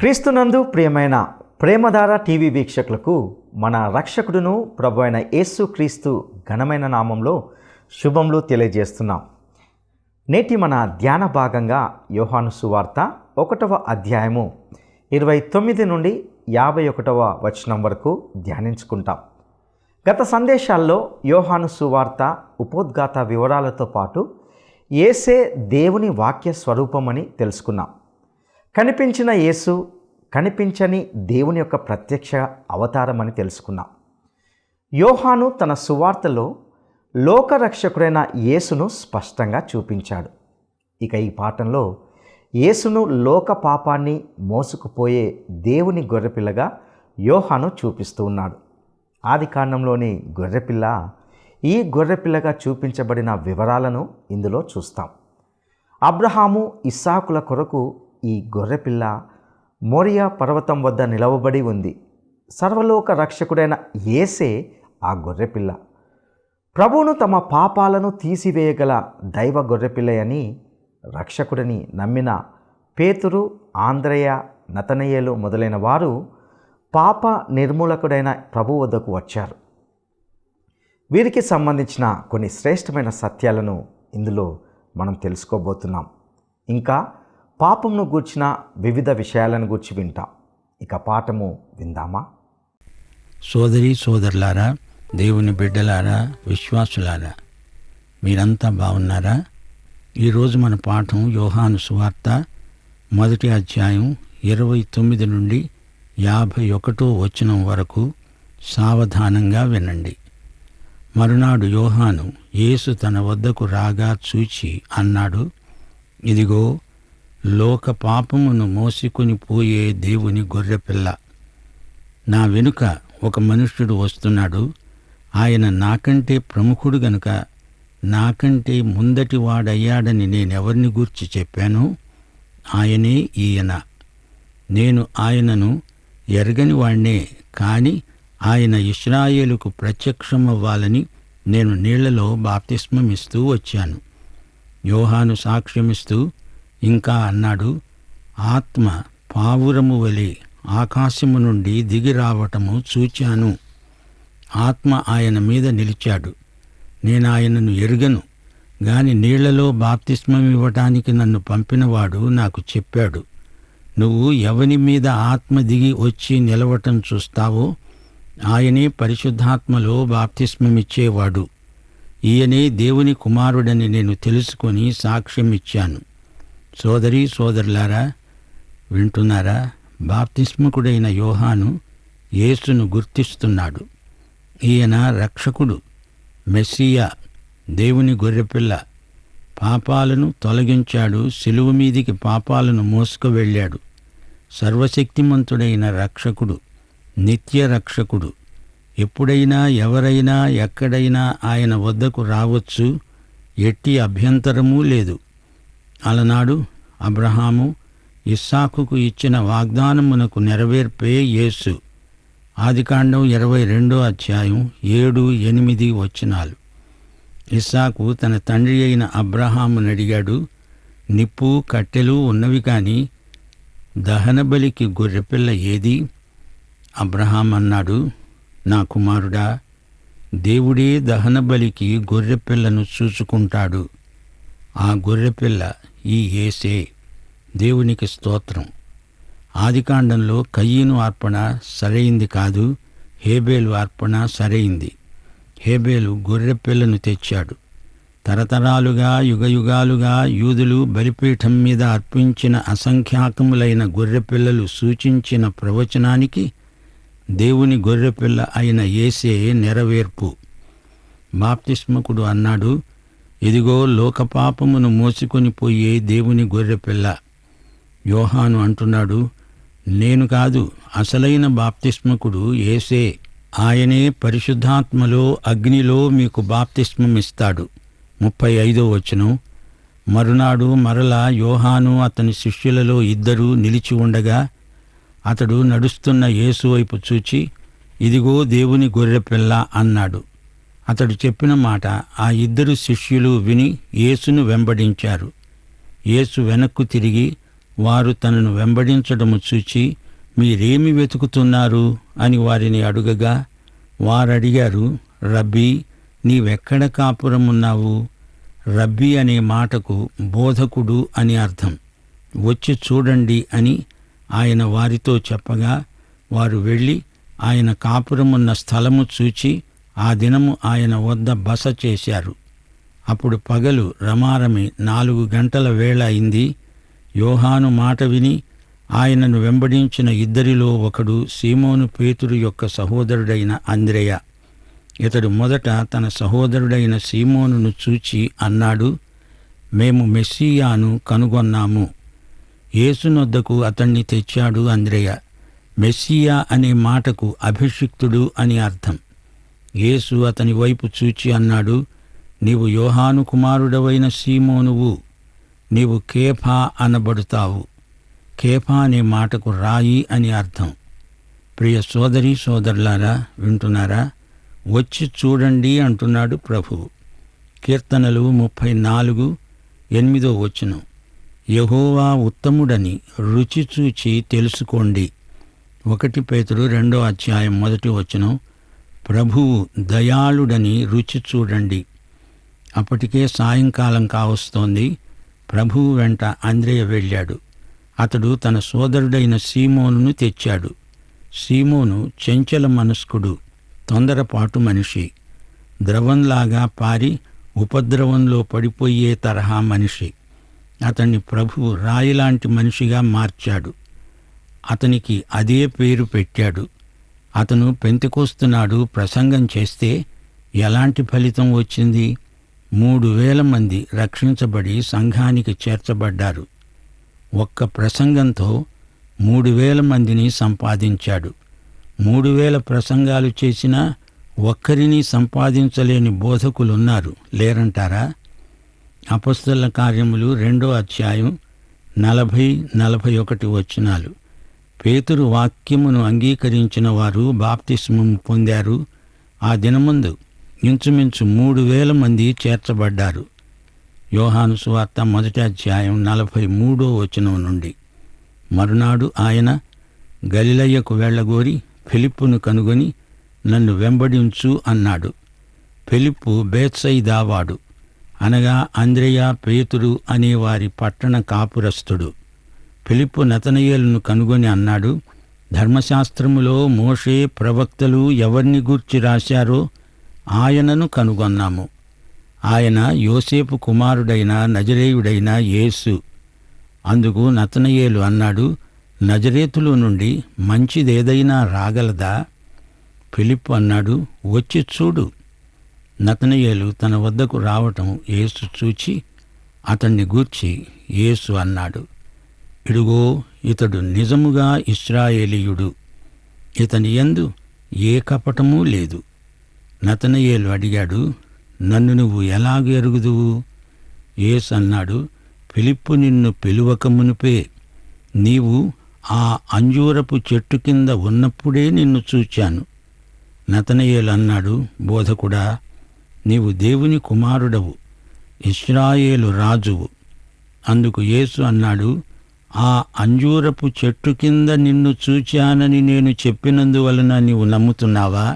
క్రీస్తునందు ప్రియమైన ప్రేమధార టీవీ వీక్షకులకు మన రక్షకుడును ప్రభు అయిన యేసు క్రీస్తు ఘనమైన నామంలో శుభములు తెలియజేస్తున్నాం. నేటి మన ధ్యాన భాగంగా యోహాను సువార్త 1వ అధ్యాయము 29 నుండి 51వ వచనం వరకు ధ్యానించుకుంటాం. గత సందేశాల్లో యోహాను సువార్త ఉపోద్ఘాత వివరాలతో పాటు యేసే దేవుని వాక్య స్వరూపమని తెలుసుకున్నాం. కనిపించిన యేసు కనిపించని దేవుని యొక్క ప్రత్యక్ష అవతారమని తెలుసుకున్నాం. యోహాను తన సువార్తలో లోకరక్షకుడైన యేసును స్పష్టంగా చూపించాడు. ఇక ఈ పాఠంలో యేసును లోక పాపాన్ని మోసుకుపోయే దేవుని గొర్రెపిల్లగా యోహాను చూపిస్తూ ఉన్నాడు. ఆది కాండంలోని గొర్రెపిల్ల ఈ గొర్రెపిల్లగా చూపించబడిన వివరాలను ఇందులో చూస్తాం. అబ్రహాము ఇస్సాకుల కొరకు ఈ గొర్రెపిల్ల మోరియా పర్వతం వద్ద నిలవబడి ఉంది. సర్వలోక రక్షకుడైన యేసే ఆ గొర్రెపిల్ల. ప్రభువును తమ పాపాలను తీసివేయగల దైవ గొర్రెపిల్ల అని రక్షకుడిని నమ్మిన పేతురు, ఆంద్రయ, నతనయేలు మొదలైన వారు పాప నిర్మూలకుడైన ప్రభు వద్దకు వచ్చారు. వీరికి సంబంధించిన కొన్ని శ్రేష్టమైన సత్యాలను ఇందులో మనం తెలుసుకోబోతున్నాం. ఇంకా పాపమును గూర్చిన వివిధ విషయాలను గూర్చి వింటాం. ఇక పాఠము విందామా? సోదరి సోదరులారా, దేవుని బిడ్డలారా, విశ్వాసులారా, మీరంతా బాగున్నారా? ఈరోజు మన పాఠం యోహాను సువార్త 1వ అధ్యాయం 29 నుండి 51వ వచనం వరకు. సావధానంగా వినండి. మరునాడు యోహాను యేసు తన వద్దకు రాగా చూచి అన్నాడు, ఇదిగో లోక పాపమును మోసుకొని పోయే దేవుని గొర్రెపిల్ల. నా వెనుక ఒక మనుష్యుడు వస్తున్నాడు. ఆయన నాకంటే ప్రముఖుడు గనుక నాకంటే ముందటి వాడయ్యాడని నేనెవరిని గూర్చి చెప్పానో ఆయనే ఈయన. నేను ఆయనను ఎరగని వాణ్ణే, కాని ఆయన ఇశ్రాయేలుకు ప్రత్యక్షమవ్వాలని నేను నీళ్లలో బాప్తిస్మమిస్తూ వచ్చాను. యోహాను సాక్ష్యమిస్తూ ఇంకా అన్నాడు, ఆత్మ పావురము వలె ఆకాశము నుండి దిగి రావటము చూచాను. ఆత్మ ఆయన మీద నిలిచాడు. నేను ఆయనను ఎరుగను, గాని నీళ్లలో బాప్తిస్మమివ్వటానికి నన్ను పంపినవాడు నాకు చెప్పాడు, నువ్వు ఎవని మీద ఆత్మ దిగి వచ్చి నిలవటం చూస్తావో ఆయనే పరిశుద్ధాత్మలో బాప్తిస్మమిచ్చేవాడు. ఈయనే దేవుని కుమారుడని నేను తెలుసుకొని సాక్ష్యమిచ్చాను. సోదరీ సోదరులారా, వింటున్నారా? బాప్తిస్మకుడైన యోహాను యేసును గుర్తిస్తున్నాడు. ఈయన రక్షకుడు, మెస్సియా, దేవుని గొర్రెపిల్ల. పాపాలను తొలగించాడు, శిలువ మీదికి పాపాలను మోసుకు వెళ్ళాడు. సర్వశక్తిమంతుడైన రక్షకుడు, నిత్య రక్షకుడు. ఎప్పుడైనా ఎవరైనా ఎక్కడైనా ఆయన వద్దకు రావచ్చు, ఎట్టి అభ్యంతరమూ లేదు. అలనాడు అబ్రహాము ఇస్సాకుకు ఇచ్చిన వాగ్దానమునకు నెరవేర్పే యేసు. ఆదికాండం 22వ అధ్యాయం 7, 8 వచనాలు. ఇస్సాకు తన తండ్రి అయిన అబ్రహామును అడిగాడు, నిప్పు కట్టెలు ఉన్నవి కాని దహనబలికి గొర్రెపిల్ల ఏది? అబ్రహాం అన్నాడు, నా కుమారుడా, దేవుడే దహనబలికి గొర్రెపిల్లను చూచుకుంటాడు. ఆ గొర్రెపిల్ల ఈ యేసే. దేవునికి స్తోత్రం. ఆదికాండంలో కయీను అర్పణ సరైంది కాదు, హేబేలు అర్పణ సరైంది. హేబేలు గొర్రెపిల్లను తెచ్చాడు. తరతరాలుగా యుగయుగాలుగా యూదులు బలిపీఠం మీద అర్పించిన అసంఖ్యాకములైన గొర్రెపిల్లలు సూచించిన ప్రవచనానికి దేవుని గొర్రెపిల్ల అయిన యేసే నెరవేర్పు. బాప్తిస్మకుడు అన్నాడు, ఇదిగో లోకపాపమును మోసుకొని పోయే దేవుని గొర్రెపిల్ల. యోహాను అంటున్నాడు, నేను కాదు, అసలైన బాప్తిస్మకుడు యేసే. ఆయనే పరిశుద్ధాత్మలో అగ్నిలో మీకు బాప్తిస్మమిస్తాడు. 35వ వచనం. మరునాడు మరలా యోహాను అతని శిష్యులలో 2 నిలిచి ఉండగా అతడు నడుస్తున్న యేసు వైపు చూచి, ఇదిగో దేవుని గొర్రెపిల్ల అన్నాడు. అతడు చెప్పిన మాట ఆ 2 శిష్యులు విని యేసును వెంబడించారు. యేసు వెనక్కు తిరిగి వారు తనను వెంబడించడము చూచి, మీరేమి వెతుకుతున్నారు అని వారిని అడుగగా, వారడిగారు, రబ్బీ, నీవెక్కడ కాపురమున్నావు? రబ్బీ అనే మాటకు బోధకుడు అని అర్థం. వచ్చి చూడండి అని ఆయన వారితో చెప్పగా, వారు వెళ్ళి ఆయన కాపురమున్న స్థలము చూచి ఆ దినము ఆయన వద్ద బస చేశారు. అప్పుడు పగలు రమారమి 4 గంటల వేళ అయింది. యోహాను మాట విని ఆయనను వెంబడించిన ఇద్దరిలో ఒకడు సీమోను పేతురు యొక్క సహోదరుడైన అంద్రెయ. ఇతడు మొదట తన సహోదరుడైన సీమోనును చూచి అన్నాడు, మేము మెస్సీయాను కనుగొన్నాము. యేసునొద్దకు అతణ్ణి తెచ్చాడు అంద్రెయ. మెస్సీయా అనే మాటకు అభిషిక్తుడు అని అర్థం. యేసు అతని వైపు చూచి అన్నాడు, నీవు యోహాను కుమారుడవైన సీమోనువు, నీవు కేఫా అనబడుతావు. కేఫా అనే మాటకు రాయి అని అర్థం. ప్రియ సోదరీ సోదరులారా, వింటున్నారా? వచ్చి చూడండి అంటున్నాడు ప్రభువు. కీర్తనలు 34:8 యెహోవా ఉత్తముడని రుచి చూచి తెలుసుకోండి. 1 పేతురు 2:1 ప్రభువు దయాళుడని రుచి చూడండి. అప్పటికే సాయంకాలం కావస్తోంది. ప్రభువు వెంట అంద్రెయ వెళ్ళాడు. అతడు తన సోదరుడైన సీమోనును తెచ్చాడు. సీమోను చెంచల మనస్కుడు, తొందరపాటు మనిషి, ద్రవంలాగా పారి ఉపద్రవంలో పడిపోయే తరహా మనిషి. అతన్ని ప్రభువు రాయిలాంటి మనిషిగా మార్చాడు. అతనికి అదే పేరు పెట్టాడు. అతను పెంతెకొస్తు ప్రసంగం చేస్తే ఎలాంటి ఫలితం వచ్చింది? 3,000 మంది రక్షించబడి సంఘానికి చేర్చబడ్డారు. ఒక్క ప్రసంగంతో 3,000 మందిని సంపాదించాడు. 3,000 ప్రసంగాలు చేసినా ఒక్కరిని సంపాదించలేని బోధకులున్నారు, లేరంటారా? అపొస్తలుల కార్యములు 2:40-41 పేతురు వాక్యమును అంగీకరించిన వారు బాప్తిస్మం పొందారు. ఆ దినమందు ఇంచుమించు 3,000 మంది చేర్చబడ్డారు. యోహాను సువార్త 1:43 నుండి. మరునాడు ఆయన గలిలయకు వెళ్ళగోరి ఫిలిప్పును కనుగొని, నన్ను వెంబడించు అన్నాడు. ఫిలిప్పు బేత్సయిదావాడు, అనగా అంద్రెయ, పేతురు అనేవారి పట్టణ కాపురస్థుడు. ఫిలిప్పు నతనయేలును కనుగొని అన్నాడు, ధర్మశాస్త్రములో మోషే, ప్రవక్తలు ఎవరిని గూర్చి రాశారో ఆయనను కనుగొన్నాము. ఆయన యోసేపు కుమారుడైన నజరేయుడైన యేసు. అందుకు నతనయేలు అన్నాడు, నజరేతులో నుండి మంచిదేదైనా రాగలదా? ఫిలిప్పు అన్నాడు, వచ్చి చూడు. నతనయేలు తన వద్దకు రావటం యేసు చూచి అతన్ని గూర్చి యేసు అన్నాడు, ఇడుగో, ఇతడు నిజముగా ఇశ్రాయేలీయుడు, ఇతని యందు ఏ కపటమూ లేదు. నతనయేలు అడిగాడు, నన్ను నువ్వు ఎలాగ ఎరుగుదువు? యేసు అన్నాడు, ఫిలిప్పు నిన్ను పిలువక మునుపే నీవు ఆ అంజూరపు చెట్టు కింద ఉన్నప్పుడే నిన్ను చూచాను. నతనయేలు అన్నాడు, బోధకుడా, నీవు దేవుని కుమారుడవు, ఇశ్రాయేలు రాజువు. అందుకు యేసు అన్నాడు, ఆ అంజూరపు చెట్టు కింద నిన్ను చూచానని నేను చెప్పినందువలన నీవు నమ్ముతున్నావా?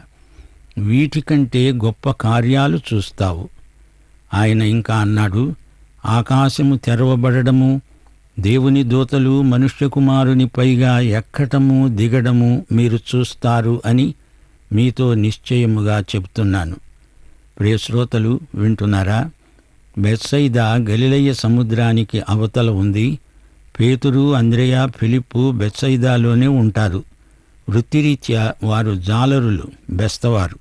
వీటికంటే గొప్ప కార్యాలు చూస్తావు. ఆయన ఇంకా అన్నాడు, ఆకాశము తెరవబడము, దేవుని దూతలు మనుష్య కుమారుని పైగా ఎక్కటము దిగడము మీరు చూస్తారు అని మీతో నిశ్చయముగా చెబుతున్నాను. ప్రియశ్రోతలు, వింటున్నారా? బెత్సయిదా గలిలయ సముద్రానికి అవతల ఉంది. పేతురు, అంద్రెయ, ఫిలిప్పు బెత్సయిదాలోనే ఉంటారు. వృత్తిరీత్యా వారు జాలరులు, బెస్తవారు.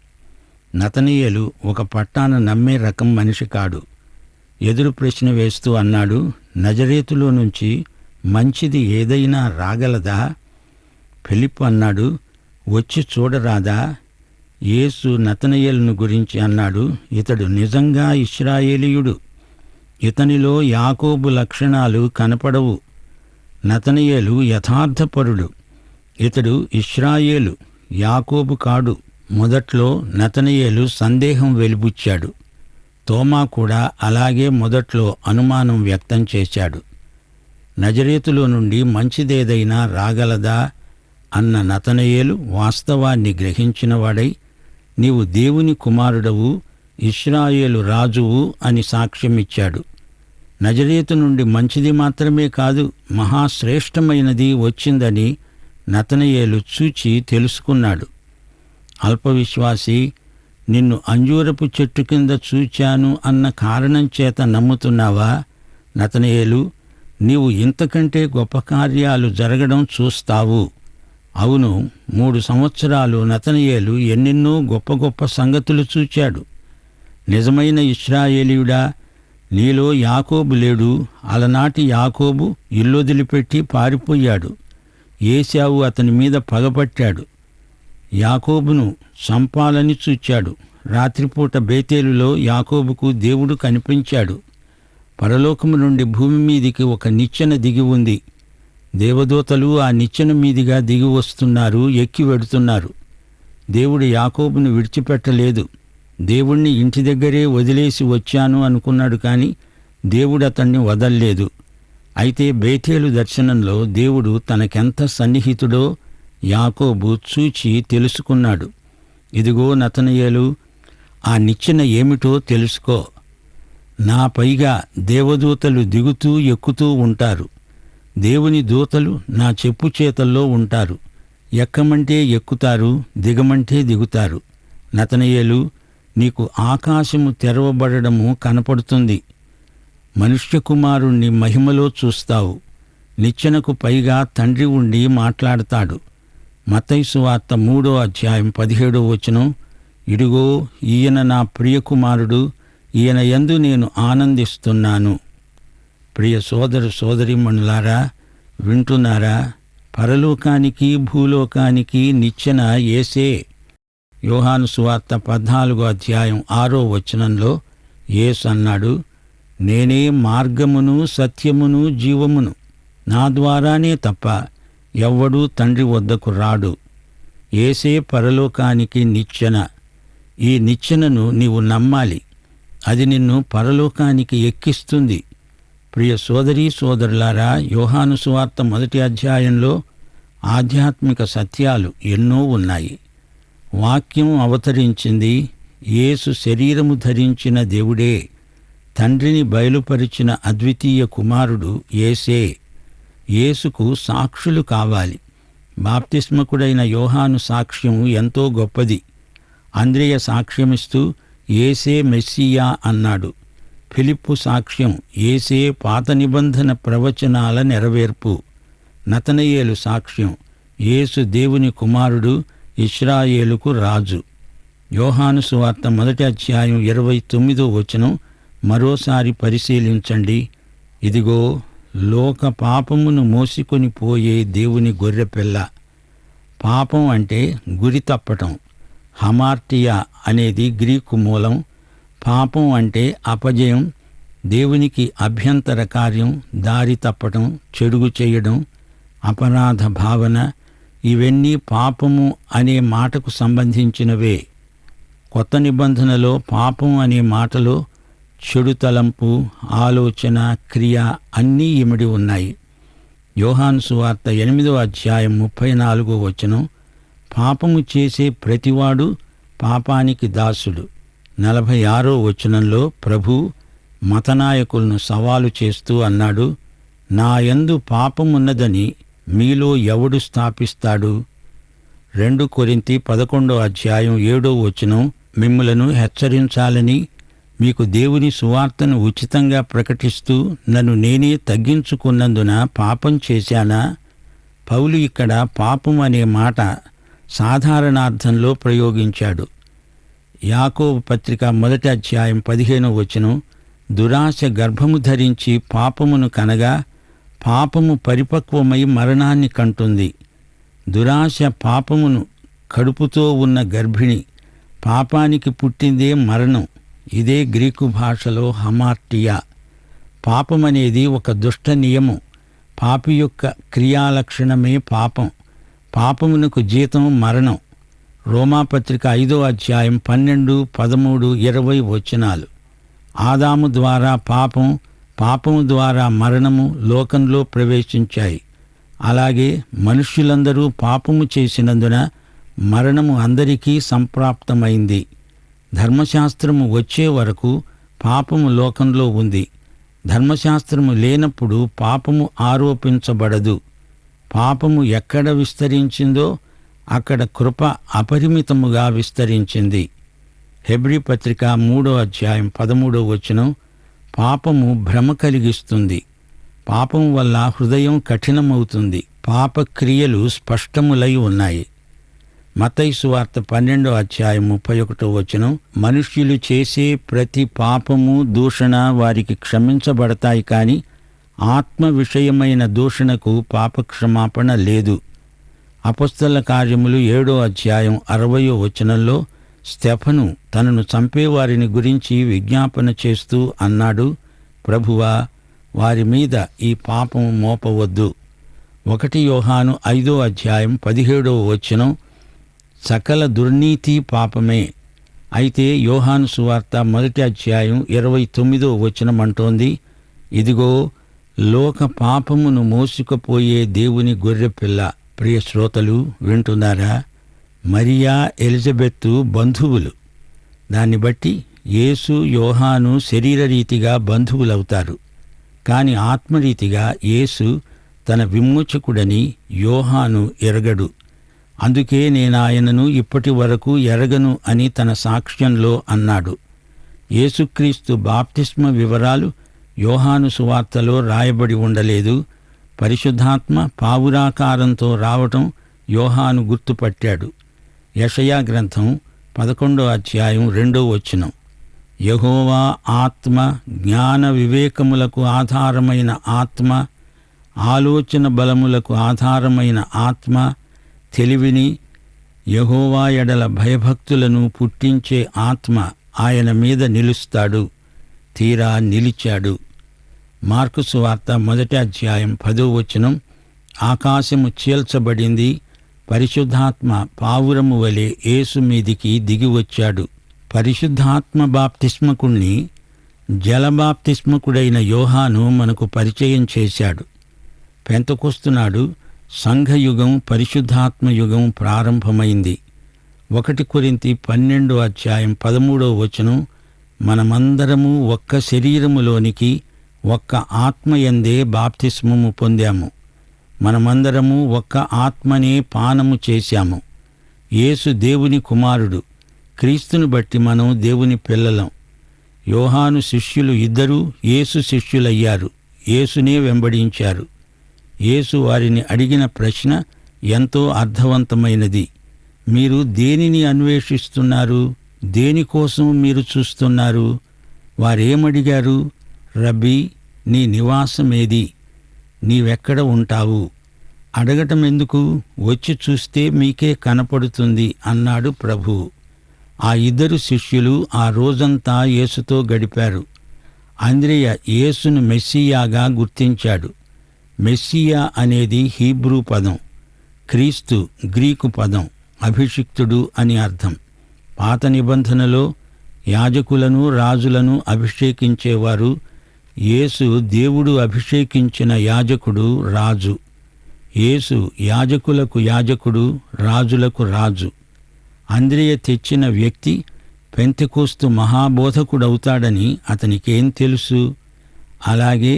నతనయేలు ఒక పట్టాన నమ్మే రకం మనిషి కాడు. ఎదురు ప్రశ్న వేస్తూ అన్నాడు, నజరేతులో నుంచి మంచిది ఏదైనా రాగలదా? ఫిలిప్పు అన్నాడు, వచ్చి చూడరాదా? యేసు నతనయేలును గురించి అన్నాడు, ఇతడు నిజంగా ఇశ్రాయేలీయుడు, ఇతనిలో యాకోబు లక్షణాలు కనపడవు. నతనయేలు యథార్థపరుడు, ఇతడు ఇశ్రాయేలు, యాకోబు కాడు. మొదట్లో నతనయేలు సందేహం వెలిబుచ్చాడు. తోమా కూడా అలాగే మొదట్లో అనుమానం వ్యక్తం చేశాడు. నజరేతులో నుండి మంచిదేదైనా రాగలదా అన్న నతనయేలు వాస్తవాన్ని గ్రహించినవాడై, నీవు దేవుని కుమారుడవు, ఇశ్రాయేలు రాజువు అని సాక్ష్యమిచ్చాడు. నజరేతు నుండి మంచిది మాత్రమే కాదు, మహాశ్రేష్టమైనది వచ్చిందని నతనయేలు చూచి తెలుసుకున్నాడు. అల్పవిశ్వాసి, నిన్ను అంజూరపు చెట్టు కింద చూచాను అన్న కారణం చేత నమ్ముతున్నావా? నతనయేలు, నీవు ఇంతకంటే గొప్ప కార్యాలు జరగడం చూస్తావు. అవును, 3 సంవత్సరాలు నతనయేలు ఎన్నెన్నో గొప్ప గొప్ప సంగతులు చూచాడు. నిజమైన ఇశ్రాయేలీయుడా, నీలో యాకోబు లేడు. అలనాటి యాకోబు ఇల్లొదిలిపెట్టి పారిపోయాడు. ఏశావు అతని మీద పగపట్టాడు. యాకోబును చంపాలని చూచాడు. రాత్రిపూట బేతేలులో యాకోబుకు దేవుడు కనిపించాడు. పరలోకము నుండి భూమి మీదికి ఒక నిచ్చెన దిగి ఉంది. దేవదూతలు ఆ నిచ్చెన మీదిగా దిగి వస్తున్నారు, ఎక్కి వెడుతున్నారు. దేవుడు యాకోబును విడిచిపెట్టలేదు. దేవుణ్ణి ఇంటి దగ్గరే వదిలేసి వచ్చాను అనుకున్నాడు, కానీ దేవుడు అతన్ని వదల్లేదు. అయితే బేతేలు దర్శనంలో దేవుడు తనకెంత సన్నిహితుడో యాకోబు చూచి తెలుసుకున్నాడు. ఇదిగో నతనయేలు, ఆ నిచ్చెన ఏమిటో తెలుసుకో. నా పైగా దేవదూతలు దిగుతూ ఎక్కుతూ ఉంటారు. దేవుని దూతలు నా చెప్పు చేతల్లో ఉంటారు. ఎక్కమంటే ఎక్కుతారు, దిగమంటే దిగుతారు. నతనయేలు, నీకు ఆకాశము తెరవబడడము కనపడుతుంది. మనుష్య కుమారుణ్ణి మహిమలో చూస్తావు. నిచ్చెనకు పైగా తండ్రి ఉండి మాట్లాడతాడు. మత్తయి సువార్త 3వ అధ్యాయం 17వ వచనం, ఇదిగో ఈయన నా ప్రియ కుమారుడు, ఈయన యందు నేను ఆనందిస్తున్నాను. ప్రియ సోదర సోదరీమణులారా, వింటున్నారా? పరలోకానికి భూలోకానికి నిచ్చెన యేసే. యోహాను సువార్త 14వ అధ్యాయం 6వ వచనంలో యేసు అన్నాడు, నేనే మార్గమును సత్యమును జీవమును, నా ద్వారానే తప్ప ఎవ్వడూ తండ్రి వద్దకు రాడు. యేసే పరలోకానికి నిచ్చెన. ఈ నిచ్చెనను నీవు నమ్మాలి. అది నిన్ను పరలోకానికి ఎక్కిస్తుంది. ప్రియ సోదరీ సోదరులారా, యోహాను సువార్త 1వ అధ్యాయంలో ఆధ్యాత్మిక సత్యాలు ఎన్నో ఉన్నాయి. వాక్యం అవతరించింది. యేసు శరీరము ధరించిన దేవుడే, తండ్రిని బయలుపరిచిన అద్వితీయ కుమారుడు యేసే. యేసుకు సాక్షులు కావాలి. బాప్తిస్మకుడైన యోహాను సాక్ష్యం ఎంతో గొప్పది. అంద్రెయ సాక్ష్యమిస్తూ యేసే మెస్సియా అన్నాడు. ఫిలిప్పు సాక్ష్యం యేసే పాత నిబంధన ప్రవచనాల నెరవేర్పు. నతనయేలు సాక్ష్యం యేసు దేవుని కుమారుడు, ఇశ్రాయేలుకు రాజు. యోహాను సువార్త 1వ అధ్యాయం 29వ వచనం మరోసారి పరిశీలించండి. ఇదిగో లోక పాపమును మోసికొని పోయే దేవుని గొర్రెపిల్ల. పాపం అంటే గురి తప్పటం. హమార్టియా అనేది గ్రీకు మూలం. పాపం అంటే అపజయం, దేవునికి అభ్యంతర కార్యం, దారి తప్పటం, చెడుగు చేయడం, అపరాధ భావన. ఇవన్నీ పాపము అనే మాటకు సంబంధించినవే. కొత్త నిబంధనలో పాపం అనే మాటలో చెడు తలంపు, ఆలోచన, క్రియ అన్నీ ఇమిడి ఉన్నాయి. యోహాను సువార్త 8వ అధ్యాయం 34వ వచనం, పాపము చేసే ప్రతివాడు పాపానికి దాసుడు. 46వ వచనంలో ప్రభు మతనాయకులను సవాలు చేస్తూ అన్నాడు, నా యందు పాపమున్నదని మీలో ఎవడు స్థాపిస్తాడు? 2 కొరింథీ 11వ అధ్యాయం 7వ వచనం, మిమ్ములను హెచ్చరించాలని మీకు దేవుని సువార్తను ఉచితంగా ప్రకటిస్తూ నన్ను నేనే తగ్గించుకున్నందున పాపం చేశానా? పౌలు ఇక్కడ పాపం అనే మాట సాధారణార్థంలో ప్రయోగించాడు. యాకోబు పత్రిక 1వ అధ్యాయం 15వ వచనం, దురాశ గర్భము ధరించి పాపమును కనగా పాపము పరిపక్వమై మరణాన్ని కంటుంది. దురాశ పాపమును కడుపుతో ఉన్న గర్భిణి. పాపానికి పుట్టిందే మరణం. ఇదే గ్రీకు భాషలో హమార్టియా. పాపమనేది ఒక దుష్ట నియమం. పాపి యొక్క క్రియాలక్షణమే పాపం. పాపమునకు జీతం మరణం. రోమాపత్రిక 5వ అధ్యాయం 12, 13, 20 వచనాలు. ఆదాము ద్వారా పాపం పాపము ద్వారా మరణము లోకంలో ప్రవేశించాయి. అలాగే మనుష్యులందరూ పాపము చేసినందున మరణము అందరికీ సంప్రాప్తమైంది. ధర్మశాస్త్రము వచ్చే వరకు పాపము లోకంలో ఉంది. ధర్మశాస్త్రము లేనప్పుడు పాపము ఆరోపించబడదు. పాపము ఎక్కడ విస్తరించిందో అక్కడ కృప అపరిమితముగా విస్తరించింది. హెబ్రీ పత్రిక 3వ అధ్యాయం 13వ వచనం, పాపము భ్రమ కలిగిస్తుంది. పాపం వల్ల హృదయం కఠినమవుతుంది. పాపక్రియలు స్పష్టములై ఉన్నాయి. మత్తయి సువార్త 12వ అధ్యాయం 31వ వచనం, మనుష్యులు చేసే ప్రతి పాపము దూషణ వారికి క్షమించబడతాయి, కాని ఆత్మ విషయమైన దూషణకు పాపక్షమాపణ లేదు. అపొస్తలుల కార్యములు 7వ అధ్యాయం 60వ వచనంలో స్టెఫను తనను చంపేవారిని గురించి విజ్ఞాపన చేస్తూ అన్నాడు, ప్రభువా, వారి మీద ఈ పాపం మోపవద్దు. 1 యోహాను 5వ అధ్యాయం 17వ వచనం, సకల దుర్నీతి పాపమే. అయితే యోహాను సువార్త 1వ అధ్యాయం 29వ వచనం అంటోంది, ఇదిగో లోక పాపమును మోసుకుపోయే దేవుని గొర్రెపిల్ల. ప్రియ శ్రోతలు వింటున్నారా? మరియా, ఎలిజబెత్తు బంధువులు. దాన్ని బట్టి యేసు, యోహాను శరీరరీతిగా బంధువులవుతారు. కాని ఆత్మరీతిగా యేసు తన విమోచకుడని యోహాను ఎరగడు. అందుకే నేనాయనను ఇప్పటి వరకు ఎరగను అని తన సాక్ష్యంలో అన్నాడు. యేసుక్రీస్తు బాప్తిస్మ వివరాలు యోహాను సువార్తలో రాయబడి ఉండలేదు. పరిశుద్ధాత్మ పావురాకారంతో రావటం యోహాను గుర్తుపట్టాడు. యెషయా గ్రంథం 11వ అధ్యాయం 2వ వచనం, యెహోవా ఆత్మ జ్ఞాన వివేకములకు ఆధారమైన ఆత్మ, ఆలోచన బలములకు ఆధారమైన ఆత్మ, తెలివిని, యెహోవా ఎడల భయభక్తులను పుట్టించే ఆత్మ ఆయన మీద నిలుస్తాడు. తీరా నిలిచాడు. మార్కు సువార్త 1వ అధ్యాయం 10వ వచనం, ఆకాశము చీల్చబడింది, పరిశుద్ధాత్మ పావురము వలె యేసు మీదికి దిగివచ్చాడు. పరిశుద్ధాత్మ బాప్తిస్మకుణ్ణి జలబాప్తిస్మకుడైన యోహాను మనకు పరిచయం చేశాడు. పెంతెకొస్తునాడు సంఘయుగం, పరిశుద్ధాత్మ యుగం ప్రారంభమైంది. 1 కొరింథీ 12వ అధ్యాయం 13వ వచనం, మనమందరము ఒక్క శరీరములోనికి ఒక్క ఆత్మయందే బాప్తిస్మము పొందాము. మనమందరము ఒక్క ఆత్మనే పానము చేశాము. యేసు దేవుని కుమారుడు. క్రీస్తును బట్టి మనం దేవుని పిల్లలం. యోహాను శిష్యులు ఇద్దరూ యేసు శిష్యులయ్యారు. యేసునే వెంబడించారు. యేసు వారిని అడిగిన ప్రశ్న ఎంతో అర్థవంతమైనది. మీరు దేనిని అన్వేషిస్తున్నారు? దేనికోసం మీరు చూస్తున్నారు? వారేమడిగారు? రబ్బీ, నీ నివాసమేది? నీవెక్కడ ఉంటావు? అడగటం ఎందుకు? వచ్చి చూస్తే మీకే కనపడుతుంది అన్నాడు ప్రభువు. ఆ ఇద్దరు శిష్యులు ఆ రోజంతా యేసుతో గడిపారు. అంద్రెయ యేసును మెస్సియాగా గుర్తించాడు. మెస్సియా అనేది హీబ్రూ పదం, క్రీస్తు గ్రీకు పదం, అభిషిక్తుడు అని అర్థం. పాత నిబంధనలో యాజకులను, రాజులను అభిషేకించేవారు. యేసు దేవుడు అభిషేకించిన యాజకుడు, రాజు. యేసు యాజకులకు యాజకుడు, రాజులకు రాజు. అంద్రెయ తెచ్చిన వ్యక్తి పెంతెకొస్తు మహాబోధకుడవుతాడని అతనికేం తెలుసు? అలాగే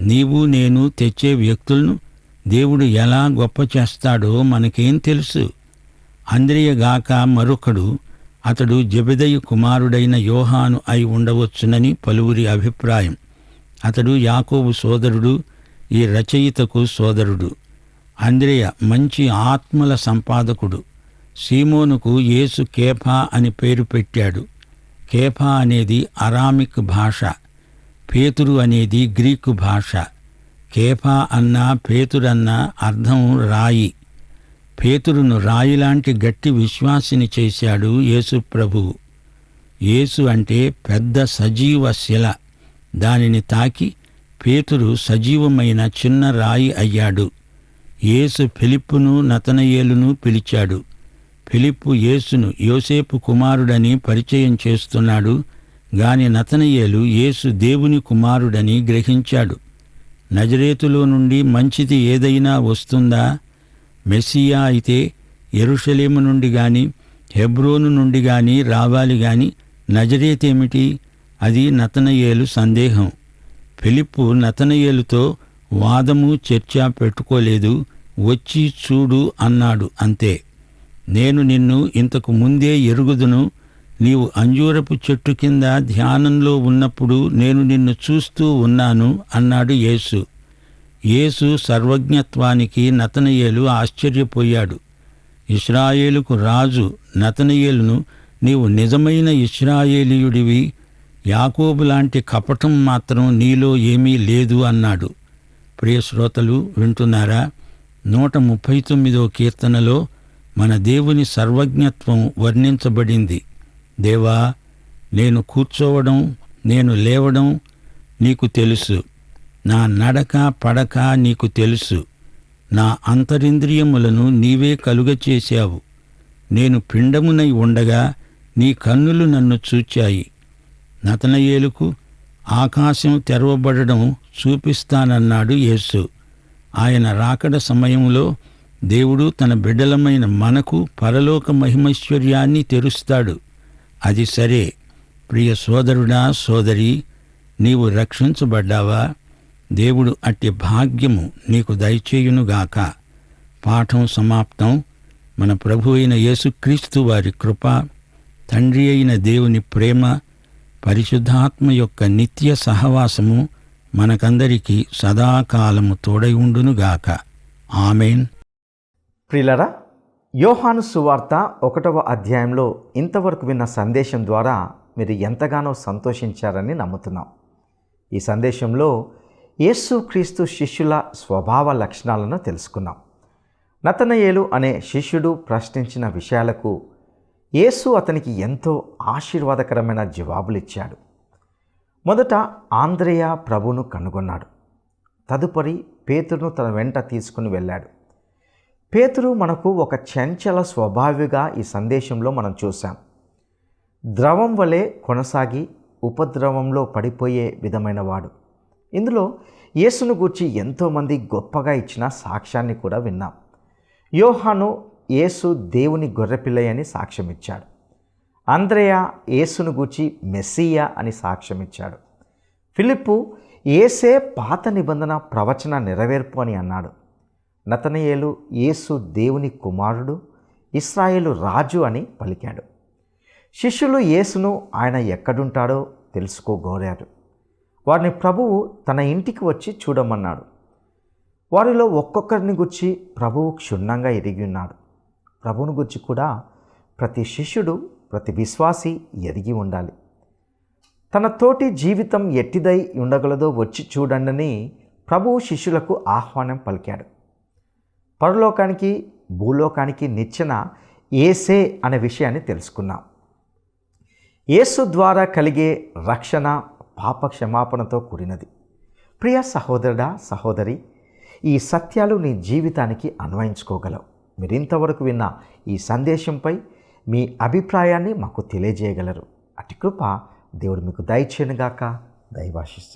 నీవు నేను తెచ్చే వ్యక్తులను దేవుడు ఎలా గొప్ప చేస్తాడో మనకేం తెలుసు? అంద్రెయగాక మరొకడు, అతడు జెబెదయి కుమారుడైన యోహాను అయి ఉండవచ్చునని పలువురి అభిప్రాయం. అతడు యాకోబు సోదరుడు, ఈ రచయితకు సోదరుడు. అంద్రెయ మంచి ఆత్మల సంపాదకుడు. సీమోనుకు యేసు కేఫా అని పేరు పెట్టాడు. కేఫా అనేది అరామిక్ భాష, పేతురు అనేది గ్రీకు భాష. కేఫా అన్నా పేతురన్నా అర్థం రాయి. పేతురును రాయిలాంటి గట్టి విశ్వాసిని చేశాడు యేసు ప్రభువు. యేసు అంటే పెద్ద సజీవ శిల. దానిని తాకి పేతురు సజీవమైన చిన్న రాయి అయ్యాడు. యేసు ఫిలిప్పును, నతనయేలును పిలిచాడు. ఫిలిప్పు యేసును యోసేపు కుమారుడని పరిచయం చేస్తున్నాడు. గాని నతనయేలు యేసు దేవుని కుమారుడని గ్రహించాడు. నజరేతులో నుండి మంచిది ఏదైనా వస్తుందా? మెస్సియా అయితే యెరూషలేము నుండి గాని హెబ్రోను నుండి గాని రావాలి గాని నజరేతేమిటి? అది నతనయేలు సందేహం. ఫిలిప్పు నతనయేలుతో వాదము చర్చ పెట్టుకోలేదు. వచ్చి చూడు అన్నాడు, అంతే. నేను నిన్ను ఇంతకు ముందే ఎరుగుదును. నీవు అంజూరపు చెట్టు కింద ధ్యానంలో ఉన్నప్పుడు నేను నిన్ను చూస్తూ ఉన్నాను అన్నాడు యేసు. యేసు సర్వజ్ఞత్వానికి నతనయేలు ఆశ్చర్యపోయాడు. ఇశ్రాయేలుకు రాజు నతనయేలును, నీవు నిజమైన ఇశ్రాయేలీయుడివి, యాకోబు లాంటి కపటం మాత్రం నీలో ఏమీ లేదు అన్నాడు. ప్రియ శ్రోతలు వింటున్నారా? 139వ కీర్తనలో మన దేవుని సర్వజ్ఞత్వం వర్ణించబడింది. దేవా, నేను కూర్చోవడం, నేను లేవడం నీకు తెలుసు. నా నడక పడక నీకు తెలుసు. నా అంతరింద్రియములను నీవే కలుగచేశావు. నేను పిండమునై ఉండగా నీ కన్నులు నన్ను చూచాయి. నతనయేలుకు ఆకాశం తెరవబడడం చూపిస్తానన్నాడు యేసు. ఆయన రాకడ సమయంలో దేవుడు తన బిడ్డలమైన మనకు పరలోక మహిమైశ్వర్యాన్ని తెరుస్తాడు. అది సరే. ప్రియ సోదరుడా, సోదరి, నీవు రక్షించబడ్డావా? దేవుడు అట్టి భాగ్యము నీకు దయచేయునుగాక. పాఠం సమాప్తం. మన ప్రభు అయిన యేసుక్రీస్తు వారి కృప, తండ్రి అయిన దేవుని ప్రేమ, పరిశుద్ధాత్మ యొక్క నిత్య సహవాసము మనకందరికీ సదాకాలము తోడై ఉండునుగాక. ఆమేన్. ప్రియులరా, యోహాను సువార్త 1వ అధ్యాయంలో ఇంతవరకు విన్న సందేశం ద్వారా మీరు ఎంతగానో సంతోషించారని నమ్ముతున్నాం. ఈ సందేశంలో యేసుక్రీస్తు శిష్యుల స్వభావ లక్షణాలను తెలుసుకున్నాం. నతనయేలు అనే శిష్యుడు ప్రశ్నించిన విషయాలకు యేసు అతనికి ఎంతో ఆశీర్వాదకరమైన జవాబులిచ్చాడు. మొదట ఆంద్రేయ ప్రభువును కనుగొన్నాడు. తదుపరి పేతురును తన వెంట తీసుకుని వెళ్ళాడు. పేతురు మనకు ఒక చంచల స్వభావిగా ఈ సందేశంలో మనం చూసాం. ద్రవం వలె కొనసాగి ఉపద్రవంలో పడిపోయే విధమైన వాడు. ఇందులో యేసును గూర్చి ఎంతోమంది గొప్పగా ఇచ్చిన సాక్ష్యాన్ని కూడా విన్నాం. యోహాను యేసు దేవుని గొర్రెపిల్లయని సాక్ష్యమిచ్చాడు. అంద్రేయ యేసును గూర్చి మెస్సియా అని సాక్ష్యమిచ్చాడు. ఫిలిప్పు యేసే పాత నిబంధన ప్రవచన నెరవేర్పు అని అన్నాడు. నతనయేలు యేసు దేవుని కుమారుడు, ఇశ్రాయేలు రాజు అని పలికాడు. శిష్యులు యేసును ఆయన ఎక్కడుంటాడో తెలుసుకోగోరారు. వారిని ప్రభువు తన ఇంటికి వచ్చి చూడమన్నాడు. వారిలో ఒక్కొక్కరిని గురించి ప్రభువు క్షుణ్ణంగా ఎరిగి ఉన్నాడు. ప్రభువుని గురించి కూడా ప్రతి శిష్యుడు, ప్రతి విశ్వాసి ఎరిగి ఉండాలి. తన తోటి జీవితం ఎట్టిదై ఉండగలదో వచ్చి చూడండి ప్రభువు శిష్యులకు ఆహ్వానం పలికాడు. పరలోకానికి భూలోకానికి నిచ్చెన యేసే అనే విషయాన్ని తెలుసుకున్నాం. యేసు ద్వారా కలిగే రక్షణ పాప క్షమాపణతో కూడినది. ప్రియ సహోదరుడా, సహోదరి, ఈ సత్యాలు నీ జీవితానికి అన్వయించుకోగలవు. మీరు ఇంతవరకు విన్న ఈ సందేశంపై మీ అభిప్రాయాన్ని మాకు తెలియజేయగలరు. అట్టి కృప దేవుడు మీకు దయచేయనుగాక. దైవాశిస్సు.